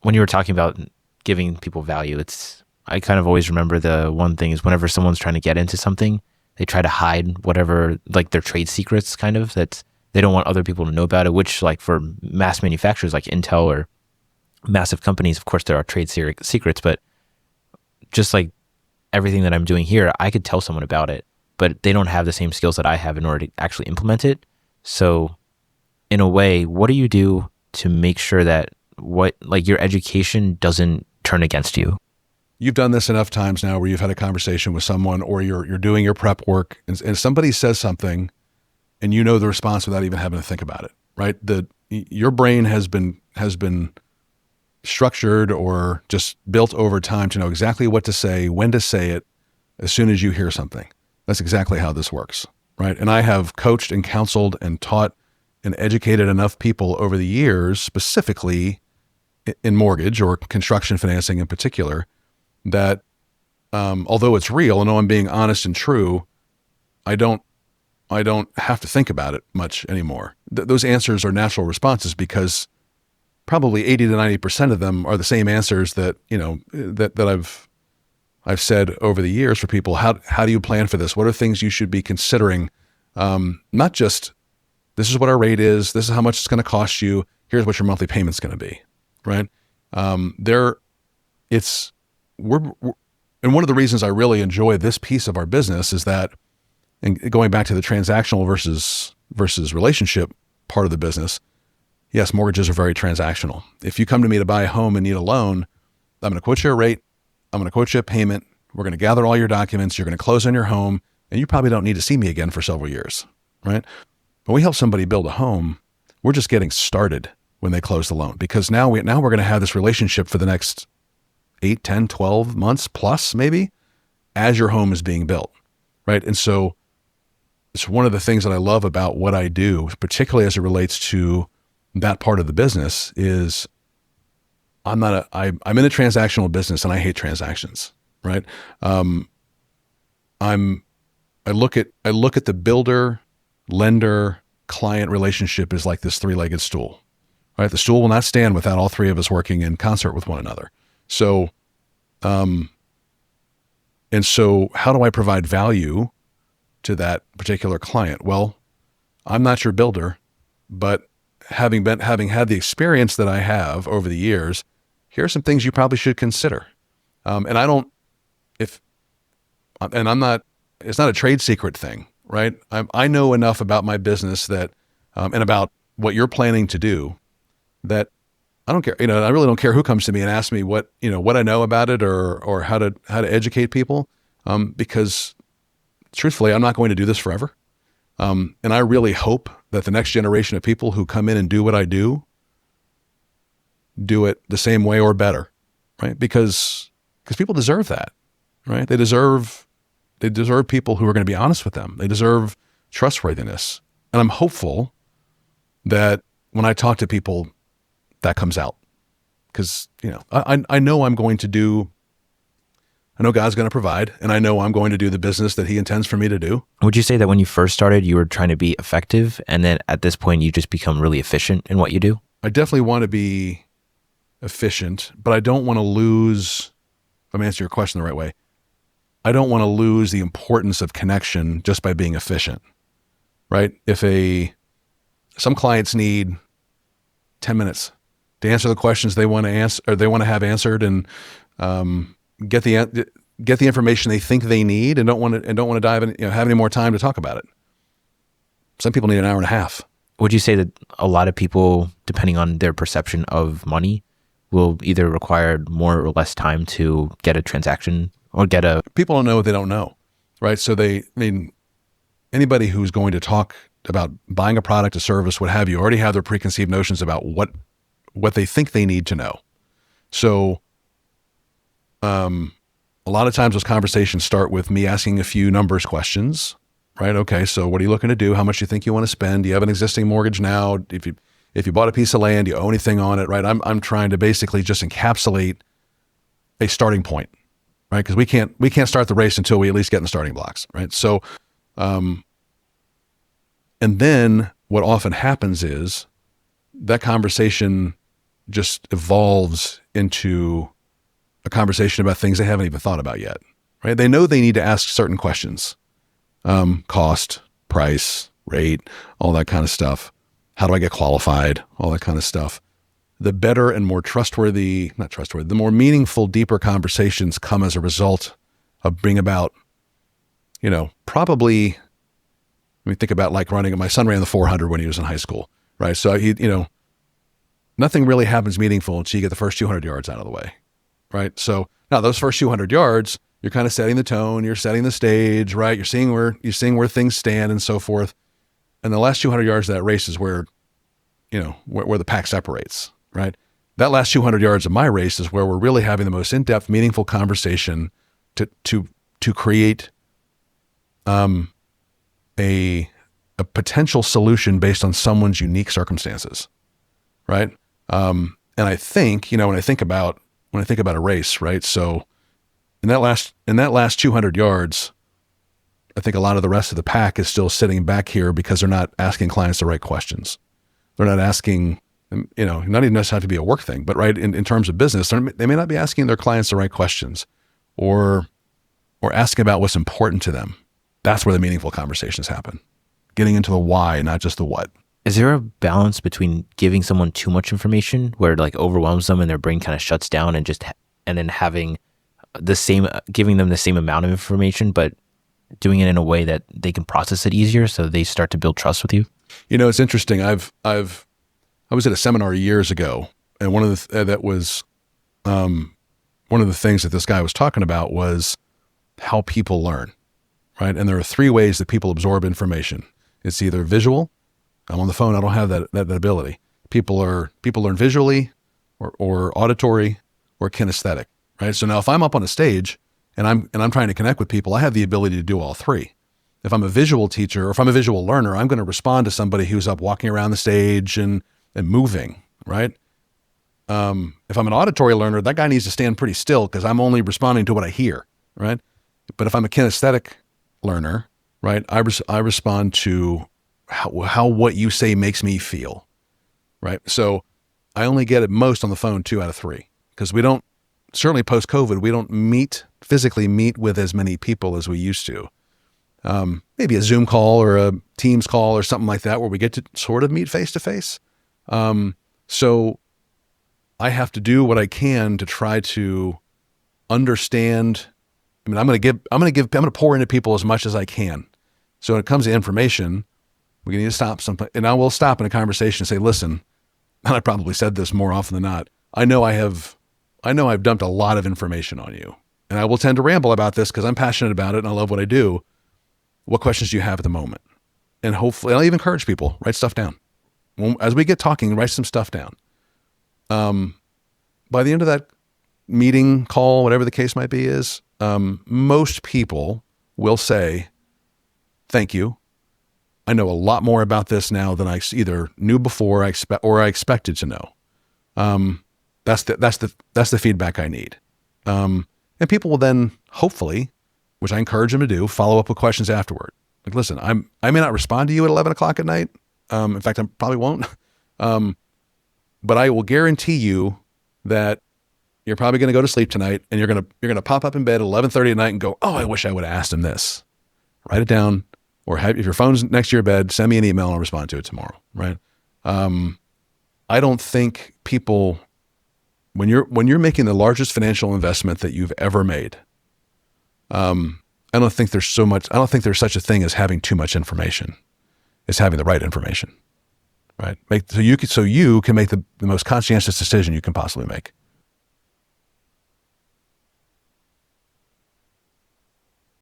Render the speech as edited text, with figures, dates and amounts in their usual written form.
when you were talking about giving people value, I kind of always remember the one thing is whenever someone's trying to get into something, they try to hide whatever, like their trade secrets kind of, that they don't want other people to know about it, which like for mass manufacturers like Intel or massive companies, of course there are trade secrets, but just like everything that I'm doing here, I could tell someone about it, but they don't have the same skills that I have in order to actually implement it. So in a way, what do you do to make sure that your education doesn't turn against you? You've done this enough times now where you've had a conversation with someone or you're doing your prep work and somebody says something and you know the response without even having to think about it, right? Your brain has been structured or just built over time to know exactly what to say, when to say it, as soon as you hear something. That's exactly how this works, right? And I have coached and counseled and taught and educated enough people over the years, specifically in mortgage or construction financing in particular, that although it's real and I'm being honest and true, I don't have to think about it much anymore. Those answers are natural responses because probably 80 to 90% of them are the same answers that, that I've said over the years for people. How do you plan for this? What are things you should be considering? Not just, this is what our rate is, this is how much it's going to cost you, here's what your monthly payment's going to be, right? And one of the reasons I really enjoy this piece of our business is that, and going back to the transactional versus relationship part of the business, yes, mortgages are very transactional. If you come to me to buy a home and need a loan, I'm going to quote you a rate, I'm going to quote you a payment, we're going to gather all your documents, you're going to close on your home, and you probably don't need to see me again for several years, right? When we help somebody build a home, we're just getting started when they close the loan, because now we're going to have this relationship for the next 8, 10, 12 months plus maybe as your home is being built, right? And so it's one of the things that I love about what I do, particularly as it relates to that part of the business, is I'm in a transactional business and I hate transactions, right? I look at the builder, lender, client relationship as like this three-legged stool, right? The stool will not stand without all three of us working in concert with one another. So, and so how do I provide value to that particular client? Well, I'm not your builder, but having had the experience that I have over the years, here are some things you probably should consider. It's not a trade secret thing, right? I know enough about my business that, and about what you're planning to do, that I don't care. I really don't care who comes to me and asks me what I know about it or how to educate people, because truthfully, I'm not going to do this forever. And I really hope that the next generation of people who come in and do what I do it the same way or better, right? Because people deserve that, right? They deserve people who are going to be honest with them. They deserve trustworthiness. And I'm hopeful that when I talk to people, that comes out. Because, I know I'm going to do, I know God's going to provide, and I know I'm going to do the business that He intends for me to do. Would you say that when you first started, you were trying to be effective, and then at this point, you just become really efficient in what you do? I definitely want to be efficient, but I don't want to lose, if I'm answering your question the right way, I don't want to lose the importance of connection just by being efficient, right? Some clients need 10 minutes to answer the questions they want to answer, or they want to have answered, and get the information they think they need, and don't want to dive in, have any more time to talk about it. Some people need an hour and a half. Would you say that a lot of people, depending on their perception of money, will either require more or less time to get a transaction or people don't know what they don't know, right? So anybody who's going to talk about buying a product, a service, what have you, already have their preconceived notions about what they think they need to know. So, a lot of times those conversations start with me asking a few numbers questions, right? Okay, so what are you looking to do? How much do you think you want to spend? Do you have an existing mortgage now? If you bought a piece of land, do you owe anything on it, right? I'm trying to basically just encapsulate a starting point, right? Because we can't start the race until we at least get in the starting blocks, right? So, and then what often happens is that conversation just evolves into a conversation about things they haven't even thought about yet, right? They know they need to ask certain questions, cost, price, rate, all that kind of stuff. How do I get qualified? All that kind of stuff. The better and more the more meaningful, deeper conversations come as a result of bring about, probably, I mean, think about like my son ran the 400 when he was in high school, right? So nothing really happens meaningful until you get the first 200 yards out of the way, right? So now those first 200 yards, you're kind of setting the tone, you're setting the stage, right? You're seeing where things stand and so forth. And the last 200 yards of that race is where the pack separates, right? That last 200 yards of my race is where we're really having the most in-depth, meaningful conversation to create a potential solution based on someone's unique circumstances, right? And I think, when I think about a race, right? So in that last 200 yards, I think a lot of the rest of the pack is still sitting back here because they're not asking clients the right questions. They're not asking, not even necessarily have to be a work thing, but right in terms of business, they may not be asking their clients the right questions, or asking about what's important to them. That's where the meaningful conversations happen. Getting into the why, not just the what. Is there a balance between giving someone too much information where it like overwhelms them and their brain kind of shuts down, and then giving them the same amount of information, but doing it in a way that they can process it easier so they start to build trust with you? It's interesting. I was at a seminar years ago, and one of the things that this guy was talking about was how people learn, right? And there are 3 ways that people absorb information. It's either visual. I'm on the phone. I don't have that ability. People learn visually, or auditory, or kinesthetic, right? So now if I'm up on a stage and I'm trying to connect with people, I have the ability to do all 3. If I'm a visual teacher, or if I'm a visual learner, I'm going to respond to somebody who's up walking around the stage and moving, right? If I'm an auditory learner, that guy needs to stand pretty still because I'm only responding to what I hear, right? But if I'm a kinesthetic learner, right, I respond to how what you say makes me feel, right? So I only get at most on the phone 2 out of 3 because we don't, certainly post-COVID, we don't physically meet with as many people as we used to. Maybe a Zoom call or a Teams call or something like that where we get to sort of meet face to face. So I have to do what I can to try to understand. I mean, I'm going to pour into people as much as I can. So when it comes to information, we need to stop something, and I will stop in a conversation and say, listen, and I probably said this more often than not, I know I've dumped a lot of information on you, and I will tend to ramble about this because I'm passionate about it and I love what I do. What questions do you have at the moment? And hopefully, I'll even encourage people, write stuff down. As we get talking, write some stuff down. By the end of that meeting, call, whatever the case might be most people will say, thank you. I know a lot more about this now than I either knew before or I expected to know. That's the feedback I need. And people will then hopefully, which I encourage them to do, follow up with questions afterward. Like, listen, I may not respond to you at 11 o'clock at night. In fact, I probably won't. But I will guarantee you that you're probably going to go to sleep tonight, and you're going to pop up in bed at 11:30 at night and go, oh, I wish I would have asked him this. Write it down, or if your phone's next to your bed, send me an email and I'll respond to it tomorrow. Right? I don't think people, when you're making the largest financial investment that you've ever made, I don't think there's such a thing as having too much information. It's having the right information, right? So you can make the most conscientious decision you can possibly make.